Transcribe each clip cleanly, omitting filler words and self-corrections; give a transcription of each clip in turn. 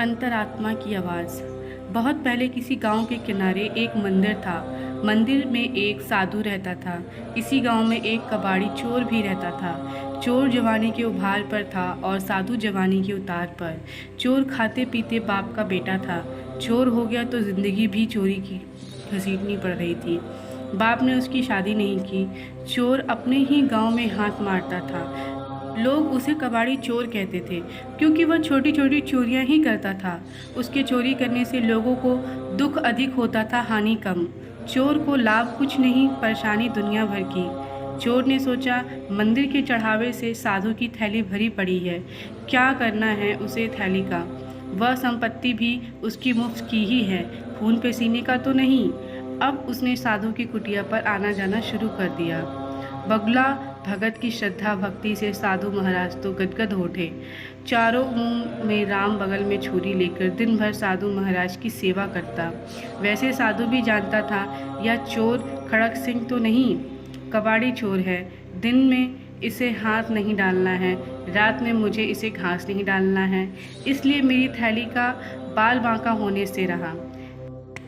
अंतरात्मा की आवाज़। बहुत पहले किसी गांव के किनारे एक मंदिर था। मंदिर में एक साधु रहता था। इसी गांव में एक कबाड़ी चोर भी रहता था। चोर जवानी के उभार पर था और साधु जवानी के उतार पर। चोर खाते पीते बाप का बेटा था। चोर हो गया तो जिंदगी भी चोरी की घसीटनी पड़ रही थी। बाप ने उसकी शादी नहीं की। चोर अपने ही गांव में हाथ मारता था। लोग उसे कबाड़ी चोर कहते थे क्योंकि वह छोटी छोटी चोरियां ही करता था। उसके चोरी करने से लोगों को दुख अधिक होता था, हानि कम। चोर को लाभ कुछ नहीं, परेशानी दुनिया भर की। चोर ने सोचा, मंदिर के चढ़ावे से साधु की थैली भरी पड़ी है, क्या करना है उसे थैली का। वह संपत्ति भी उसकी मुफ्त की ही है, खून पसीने का तो नहीं। अब उसने साधु की कुटिया पर आना जाना शुरू कर दिया। बगुला भगत की श्रद्धा भक्ति से साधु महाराज तो गदगद हो उठे। चारों मुंह में राम, बगल में छुरी लेकर दिन भर साधु महाराज की सेवा करता। वैसे साधु भी जानता था, यह चोर खड़क सिंह तो नहीं, कबाड़ी चोर है। दिन में इसे हाथ नहीं डालना है, रात में मुझे इसे घास नहीं डालना है, इसलिए मेरी थैली का बाल बांका होने से रहा।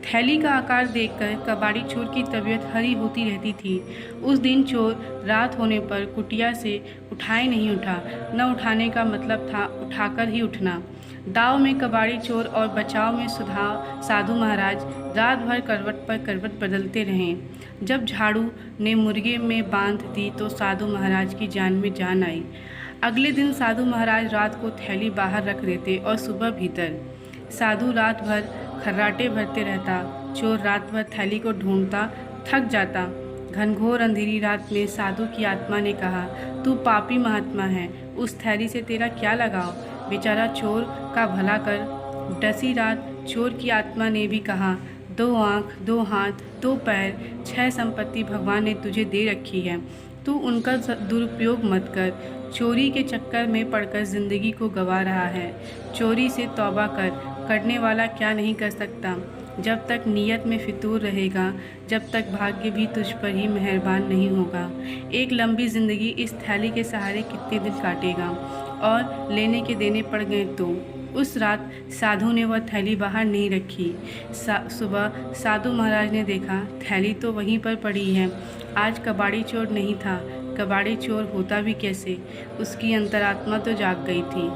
थैली का आकार देखकर कबाड़ी चोर की तबीयत हरी होती रहती थी। उस दिन चोर रात होने पर कुटिया से उठाए नहीं उठा। न उठाने का मतलब था उठाकर ही उठना। दाव में कबाड़ी चोर और बचाव में सुधाव साधु महाराज रात भर करवट पर करवट बदलते रहे। जब झाड़ू ने मुर्गे में बांध दी तो साधु महाराज की जान में जान आई। अगले दिन साधु महाराज रात को थैली बाहर रख देते और सुबह भीतर। साधु रात भर खर्राटे भरते रहता। चोर रात भर थैली को ढूंढता, थक जाता। घनघोर अंधेरी रात में साधु की आत्मा ने कहा, तू पापी महात्मा है, उस थैली से तेरा क्या लगाव, बेचारा चोर का भला कर। डसी रात चोर की आत्मा ने भी कहा, दो आँख, दो हाथ, दो पैर, 6 संपत्ति भगवान ने तुझे दे रखी है, तू उनका दुरुपयोग मत कर। चोरी के चक्कर में पड़कर जिंदगी को गंवा रहा है। चोरी से तौबा कर, करने वाला क्या नहीं कर सकता। जब तक नीयत में फितूर रहेगा, जब तक भाग्य भी तुझ पर ही मेहरबान नहीं होगा। एक लंबी ज़िंदगी इस थैली के सहारे कितने दिन काटेगा, और लेने के देने पड़ गए तो। उस रात साधु ने वह थैली बाहर नहीं रखी। सुबह साधु महाराज ने देखा, थैली तो वहीं पर पड़ी है। आज कबाड़ी चोर नहीं था, कबाड़ी चोर होता भी कैसे। उसकी अंतरात्मा तो जाग गई थी।